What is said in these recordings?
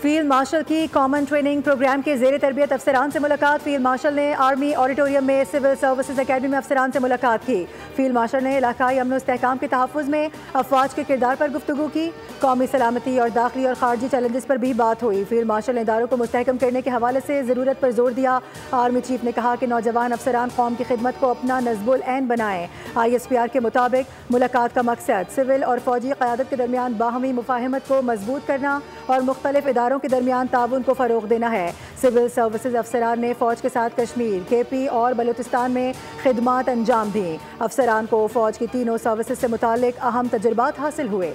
Field marshal की common training programme के ज़ेर तरबियत अफसरान से मुलाकात। फील्ड मार्शल ने आर्मी ऑडिटोरियम में सिविल सर्विसेज अकेडमी में अफसरान से मुलाकात की। फील्ड मार्शल ने इलाकाई अमन इस्तेहकाम के तहफ़्फ़ुज़ में अफवाज के किरदार पर गुफ्तगू की। कौमी सलामती और दाखिली और खारजी चैलेंजेस पर भी बात हुई। फील्ड मार्शल ने इदारों को मुस्तहकम करने के हवाले से ज़रूरत पर जोर दिया। आर्मी चीफ ने कहा कि नौजवान अफसरान कौम की खिदमत को अपना नज़्बुल ऐन बनाएं। ISPR के मुताबिक मुलाकात का मकसद सिविल और फौजी क़यादत के दरमियान बाहमी मुफाहमत को मजबूत करना और मुख्तलिफ इदारों के दरमियान ताउन को फ़रोग़ देना है। सिविल सर्विसेज अफसरान ने फ़ौज के साथ कश्मीर, KP और बलूचिस्तान में खिदमात अंजाम दी। अफसरान को फ़ौज की तीनों सर्विसेज से मुतालिक अहम तजुर्बात हासिल हुए।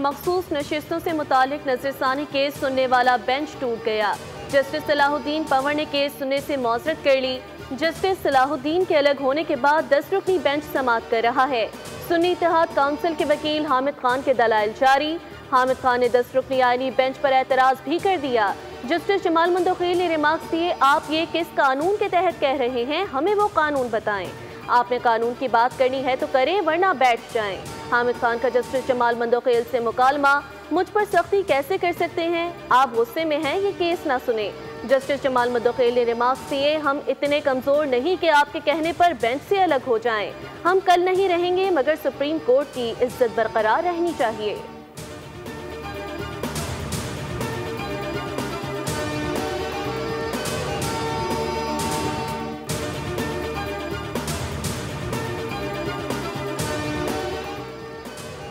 मखसूस नशिस्तों से मुतालिक नजरसानी केस सुनने वाला बेंच टूट गया। जस्टिस सलाहुद्दीन पंवर ने केस सुनने से मौजरत कर ली। जस्टिस सलाहुद्दीन के अलग होने के बाद 10 रुकनी बेंच समाअत कर रहा है। सुन्नी इत्तेहाद काउंसिल के वकील हामिद खान के दलाइल जारी। हामिद खान ने 10 रुकनी आईनी बेंच पर एतराज़ भी कर दिया। जस्टिस जमाल मंदोखील ने रिमार्क्स दिए, आप ये किस कानून के तहत कह रहे हैं, हमें वो कानून बताएं। आपने कानून की बात करनी है तो करें, वरना बैठ जाएं। हामिद खान का जस्टिस जमाल मंदोखील से मुकालमा, मुझ पर सख्ती कैसे कर सकते हैं, आप गुस्से में हैं, ये केस ना सुने। जस्टिस जमाल मंदोखील ने रिमार्क्स दिए, हम इतने कमजोर नहीं कि आपके कहने पर बेंच से अलग हो जाएं। हम कल नहीं रहेंगे, मगर सुप्रीम कोर्ट की इज्जत बरकरार रहनी चाहिए।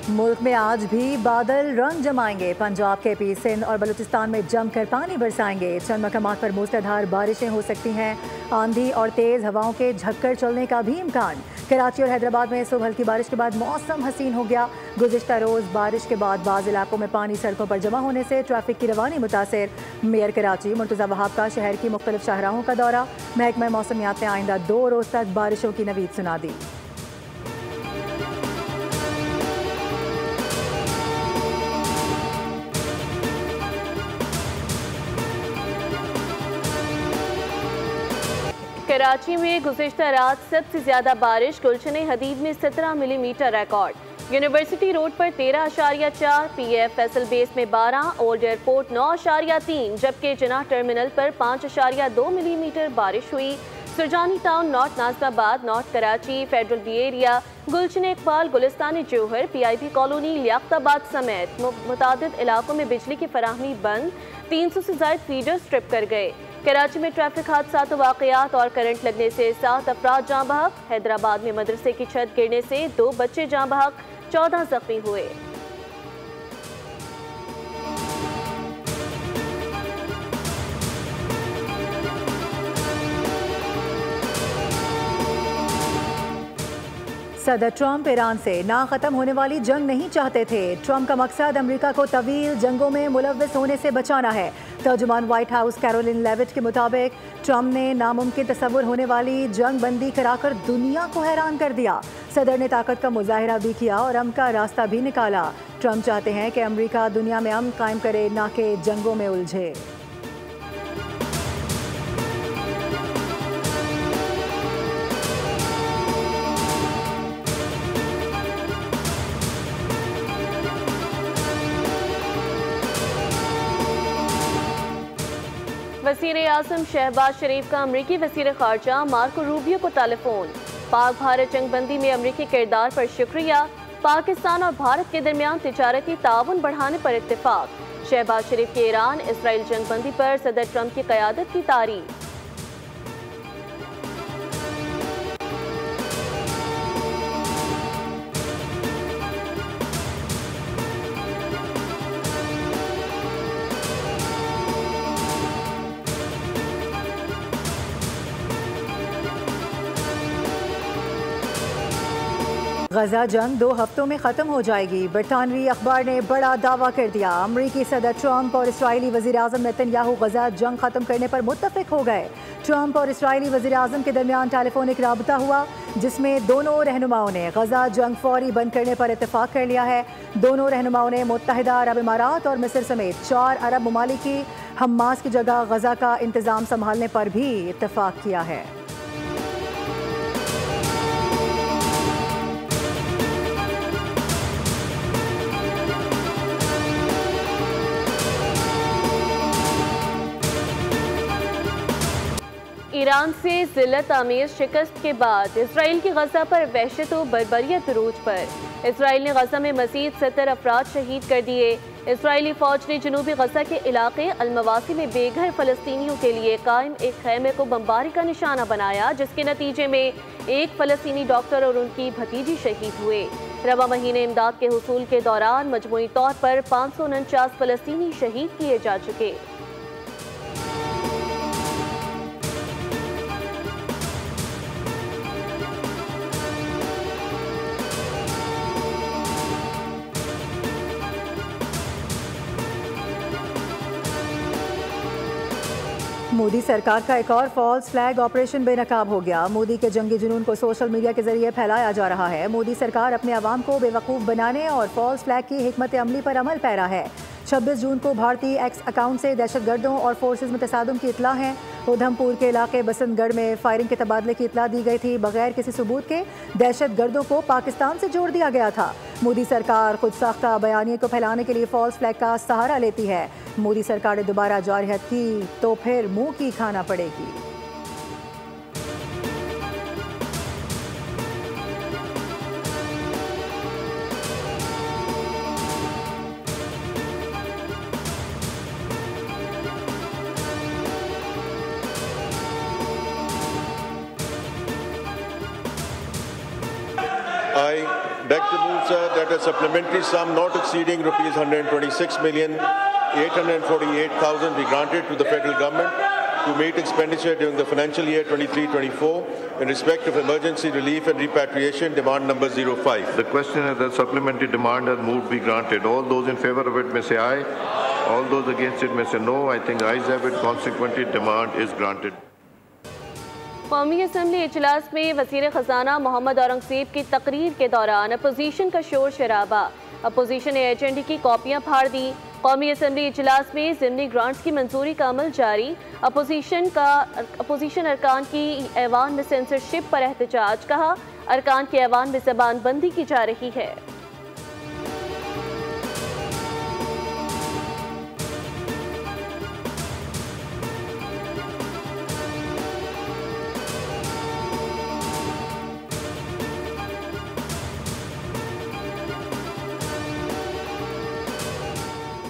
मुल्क में आज भी बादल रंग जमाएंगे। पंजाब, KP, सिंध और बलूचिस्तान में जमकर पानी बरसाएंगे। चंद मकामात पर मूसलाधार बारिशें हो सकती हैं। आंधी और तेज़ हवाओं के झक्कर चलने का भी इम्कान। कराची और हैदराबाद में सुबह हल्की बारिश के बाद मौसम हसीन हो गया। गुज़िश्ता रोज़ बारिश के बाद बाज़ इलाकों में पानी सड़कों पर जमा होने से ट्रैफिक की रवानी मुतासिर। मेयर कराची मुर्तज़ा वहाब का शहर की मुख्तलिफ शाहराहों का दौरा। महकमा मौसमियात ने आइंदा 2 रोज़ तक बारिशों की नवीद सुना दी। कराची में गुज़िश्ता रात सबसे ज्यादा बारिश, गुलशन हदीद में 17 मिलीमीटर रिकॉर्ड। यूनिवर्सिटी रोड पर 13.4, PF फैसल बेस में 12, ओल्ड एयरपोर्ट 9.3, जबकि जिना टर्मिनल पर 5.2 मिलीमीटर बारिश हुई। Surjani town, north Nazimabad, north Karachi, federal B area, Gulshan Iqbal, गुलिस्तानी जोहर, PIP कॉलोनी, लियाकताबाद समेत मुतादिद इलाकों में बिजली की फराहमी बंद। 300 से ज़ायद फीडर स्ट्रिप कर गए। कराची में ट्रैफिक हादसात वाक़यात और करंट लगने से 7 अफराद जाँ बहक। हैदराबाद में मदरसे की छत गिरने से 2 बच्चे जाँ बहक, 14 जख्मी हुए। सदर ट्रंप ईरान से ना ख़त्म होने वाली जंग नहीं चाहते थे। ट्रंप का मकसद अमेरिका को तवील जंगों में मुलव्वस होने से बचाना है। तर्जुमान व्हाइट हाउस कैरोलिन लेविट के मुताबिक ट्रंप ने नामुमकिन तस्वुर होने वाली जंग बंदी कराकर दुनिया को हैरान कर दिया। सदर ने ताकत का मुजाहिरा भी किया और अमन का रास्ता भी निकाला। ट्रंप चाहते हैं कि अमेरिका दुनिया में अमन कायम करे, ना कि जंगों में उलझे। वज़ीर आज़म शहबाज शरीफ का अमरीकी वज़ीर ख़ारजा मार्को रूबियो को टेलीफोन। पाक भारत जंग बंदी में अमरीकी किरदार पर शुक्रिया। पाकिस्तान और भारत के दरमियान तिजारती ताउन बढ़ाने पर इत्तेफाक। शहबाज शरीफ की ईरान इसराइल जंग बंदी पर सदर ट्रंप की क़यादत की तारीफ। गजा जंग 2 हफ्तों में ख़त्म हो जाएगी। बरतानवी अखबार ने बड़ा दावा कर दिया। अमरीकी सदर ट्रंप और इसराइली वज़ीर आज़म नेतन्याहू गजा जंग ख़त्म करने पर मुत्तफ़िक हो गए। ट्रंप और इसराइली वज़ीर आज़म के दरमियान टेलीफोनिक राबता हुआ, जिसमें दोनों रहनुमाओं ने गजा जंग फौरी बंद करने पर इत्तेफाक कर लिया है। दोनों रहनुमाओं ने मुत्तहिदा अरब इमारात और मिस्र समेत 4 अरब ममालिक की हमास की जगह गजा का इंतजाम संभालने पर भी इत्तेफाक किया है। ईरान से जिल्लत आमेज शिकस्त के बाद इसराइल की गजा पर वहशत व बर्बरियत रूज पर। इसराइल ने गजा में मजीद 70 अफराद शहीद कर दिए। इसराइली फौज ने जनूबी गजा के इलाके अलमवासी में बेघर फलस्तीनियों के लिए कायम एक खैमे को बमबारी का निशाना बनाया, जिसके नतीजे में एक फलस्तीनी डॉक्टर और उनकी भतीजी शहीद हुए। रवा महीने इमदाद के हुसूल के दौरान मजमूई तौर पर 549 फलस्तीनी शहीद किए जा चुके। मोदी सरकार का एक और फॉल्स फ्लैग ऑपरेशन बेनकाब हो गया। मोदी के जंगी जुनून को सोशल मीडिया के जरिए फैलाया जा रहा है। मोदी सरकार अपने अवाम को बेवकूफ़ बनाने और फॉल्स फ्लैग की हिकमत अमली पर अमल पैरा है। 26 जून को भारतीय एक्स अकाउंट से दहशतगर्दों और फोर्सेज में तसादुम की इतला है। उधमपुर के इलाके बसंतगढ़ में फायरिंग के तबादले की इतला दी गई थी। बगैर किसी सबूत के दहशतगर्दों को पाकिस्तान से जोड़ दिया गया था। मोदी सरकार खुद साख्ता बयानिए को फैलाने के लिए फॉल्स फ्लैग का सहारा लेती है। मोदी सरकार ने दोबारा जारहत की तो फिर मुंह की खाना पड़ेगी। I beg to move, sir, that a supplementary sum not exceeding rupees 126,848,000 be granted to the federal government to meet expenditure during the financial year 23-24 in respect of emergency relief and repatriation, demand number 05. The question is that supplementary demand has moved be granted. All those in favor of it may say aye. All those against it may say no. I think ayes have it. Consequently, demand is granted. कौमी assembly इजलास में वज़ीर ख़जाना मोहम्मद औरंगज़ेब की तकरीर के दौरान opposition का शोर शराबा। अपोजिशन ने एजेंडे की कॉपियां फाड़ दी। कौमी असम्बली इजलास में ज़िमनी ग्रांट्स की मंजूरी का अमल जारी। अपोजिशन अरकान की ऐवान में सेंसरशिप पर एहतजाज। कहा, अरकान की ऐवान में ज़बान बंदी की जा रही है।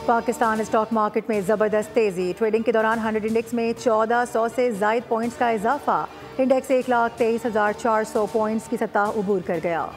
पाकिस्तान स्टॉक मार्केट में ज़बरदस्त तेज़ी। ट्रेडिंग के दौरान 100 इंडेक्स में 1400 से ज़ायद पॉइंट्स का इजाफा। इंडेक्स 1,23,400 पॉइंट्स की सतह उबूर कर गया।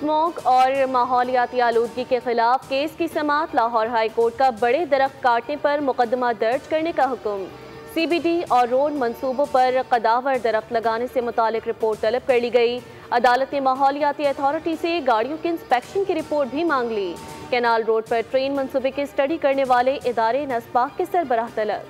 स्मोक और माहौलियाती आलूदगी के खिलाफ केस की समाअत। लाहौर हाई कोर्ट का बड़े दरख्त काटने पर मुकदमा दर्ज करने का हुक्म। CBD और रोड मंसूबों पर कदावर दरख्त लगाने से मुतालिक रिपोर्ट तलब कर ली गई। अदालत ने माहौलियाती अथॉरिटी से गाड़ियों के इंस्पेक्शन की रिपोर्ट भी मांग ली। कैनाल रोड पर ट्रेन मंसूबे की स्टडी करने वाले इदारे नस्पाक के सरबराह तलब।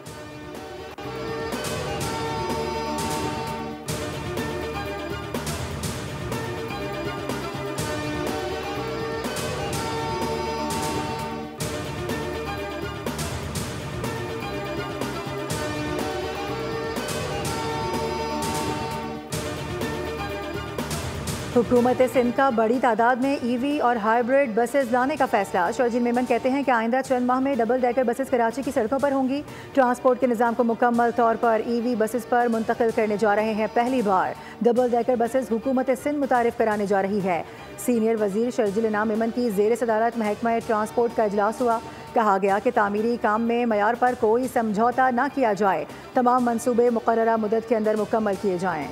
हुकूमत सिंध का बड़ी तादाद में EV और हाइब्रिड बसेस लाने का फैसला। शर्जील मेमन कहते हैं कि आइंदा चंद माह में डबल डेकर बसेस कराची की सड़कों पर होंगी। ट्रांसपोर्ट के निज़ाम को मुकम्मल तौर पर EV बसेस पर मुंतकिल करने जा रहे हैं। पहली बार डबल डेकर बसेस हुकूमत सिंध मुतारिफ कराने जा रही है। सीनियर वजीर शर्जील इनाम मेमन की ज़ेर सदारत महकमा ट्रांसपोर्ट का इजलास हुआ। कहा गया कि तामीरी काम में मयार पर कोई समझौता न किया जाए। तमाम मनसूबे मुकर्ररा मुद्दत के अंदर मुकम्मल किए जाएँ।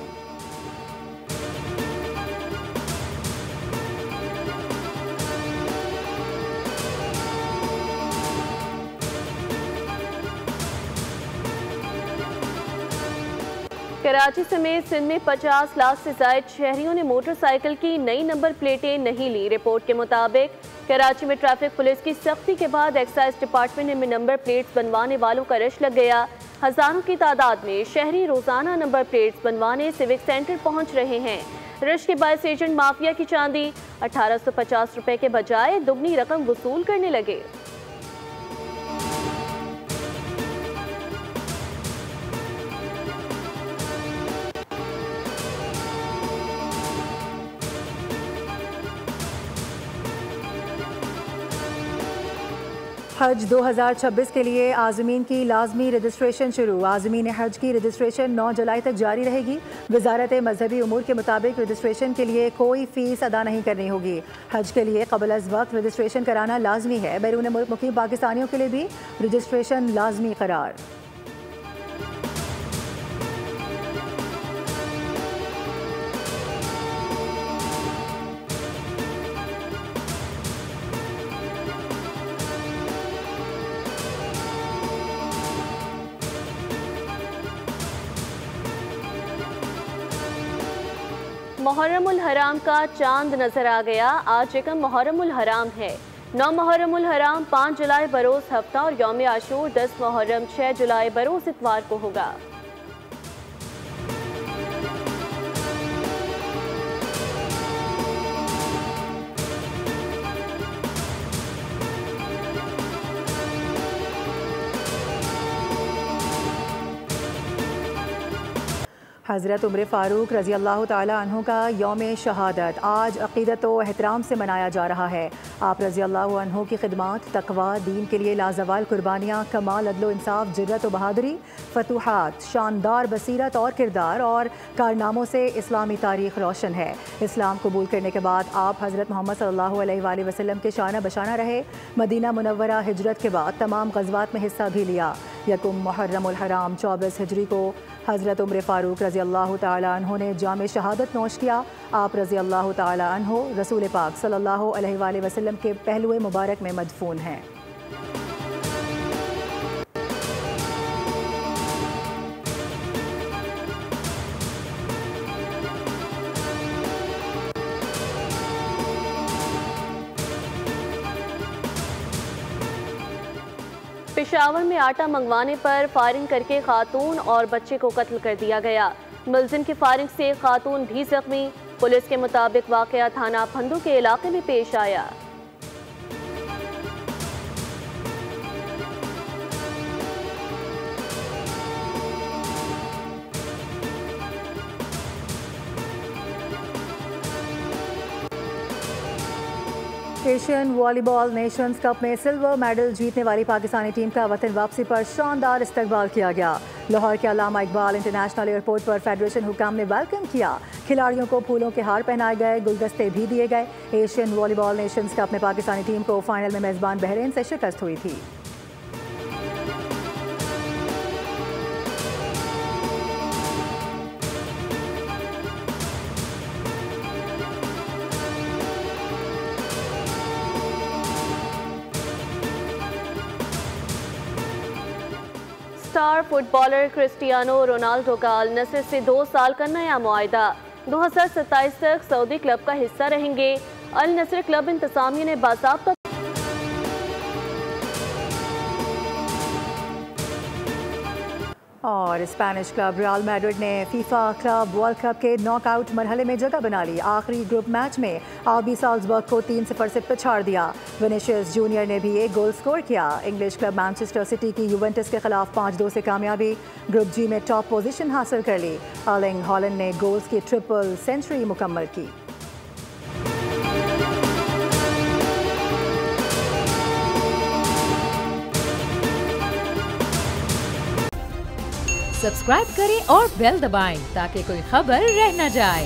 कराची समेत सिंध में 50 लाख से ज्यादा शहरियों ने मोटरसाइकिल की नई नंबर प्लेटें नहीं ली। रिपोर्ट के मुताबिक कराची में ट्रैफिक पुलिस की सख्ती के बाद एक्साइज डिपार्टमेंट में नंबर प्लेट्स बनवाने वालों का रश लग गया। हजारों की तादाद में शहरी रोजाना नंबर प्लेट्स बनवाने सिविक सेंटर पहुंच रहे हैं। रश के बायस एजेंट माफिया की चांदी 1850 रुपए के बजाय दुगनी रकम वसूल करने लगे। हज 2026 के लिए आज़मीन की लाजमी रजिस्ट्रेशन शुरू। आज़मीन हज की रजिस्ट्रेशन 9 जुलाई तक जारी रहेगी। वजारत मजहबी उमूर के मुताबिक रजिस्ट्रेशन के लिए कोई फ़ीस अदा नहीं करनी होगी। हज के लिए क़ब्ल अज़ वक्त रजिस्ट्रेशन कराना लाजमी है। बैरून मुल्क मुकीम पाकिस्तानियों के लिए भी रजिस्ट्रेशन लाजमी करार। मुहर्रमुल हराम का चांद नजर आ गया। आज एकम मुहर्रमुल हराम है। 9 मुहर्रमुल हराम 5 जुलाई बरोज हफ्ता और यौम आशूर 10 मुहर्रम 6 जुलाई बरोज इतवार को होगा। हज़रत उमर फ़ारूक रज़ी अल्लाह ताला अन्हु का यौम शहादत आज अक़ीदत व एहतराम से मनाया जा रहा है। आप रज़ी अल्लाह अन्हु की खिदमत, तक़वा, दीन के लिए लाजवाल कुर्बानियाँ, कमाल अदल इंसाफ, जुर्रत व बहादुरी, फतूहात, शानदार बसीरत और किरदार और कारनामों से इस्लामी तारीख़ रोशन है। इस्लाम कबूल करने के बाद आप हज़रत मोहम्मद सल्लल्लाहु अलैहि वसल्लम के शाना बशाना रहे। मदीना मुनव्वरा हिजरत के बाद तमाम ग़ज़वात में हिस्सा भी लिया। यकुम मुहर्रमुल हराम 24 हिजरी को हज़रत उमर फ़ारूक रज़ी अल्लाह ताला अन्हु ने जाम शहादत नोश किया। आप रज़ी अल्लाह ताला अन्हु रसूल पाक सल्लल्लाहु अलैहि वसल्लम के पहलुए मुबारक में मदफून हैं। पेशावर में आटा मंगवाने पर फायरिंग करके खातून और बच्चे को कत्ल कर दिया गया। मुलजिम की फायरिंग से खातून भी जख्मी। पुलिस के मुताबिक वाकया थाना फंदू के इलाके में पेश आया। एशियन वॉलीबॉल नेशंस कप में सिल्वर मेडल जीतने वाली पाकिस्तानी टीम का वतन वापसी पर शानदार इस्तकबाल किया गया। लाहौर के अल्लामा इकबाल इंटरनेशनल एयरपोर्ट पर फेडरेशन हुकाम ने वेलकम किया। खिलाड़ियों को फूलों के हार पहनाए गए, गुलदस्ते भी दिए गए। एशियन वॉलीबॉल नेशंस कप में पाकिस्तानी टीम को फाइनल में मेजबान बहरीन से शिकस्त हुई थी। स्टार फुटबॉलर क्रिस्टियानो रोनाल्डो का अल नसर से 2 साल का नया मुआहदा। 2027 तक सऊदी क्लब का हिस्सा रहेंगे। अल नसर क्लब इंतजामिया ने बाज़ाब्ता और स्पेनिश क्लब रियल मैड्रिड ने फीफा क्लब वर्ल्ड कप के नॉकआउट मरहले में जगह बना ली। आखिरी ग्रुप मैच में आरबी साल्जबर्ग को 3-0 से पछाड़ दिया। विनीशियस जूनियर ने भी 1 गोल स्कोर किया। इंग्लिश क्लब मैनचेस्टर सिटी की यूवेंटस के खिलाफ 5-2 से कामयाबी। ग्रुप जी में टॉप पोजीशन हासिल कर ली। अर्लिंग हॉलैंड ने गोल्स की ट्रिपल सेंचुरी मुकम्मल की। सब्सक्राइब करें और बेल दबाएं ताकि कोई खबर रह न जाए।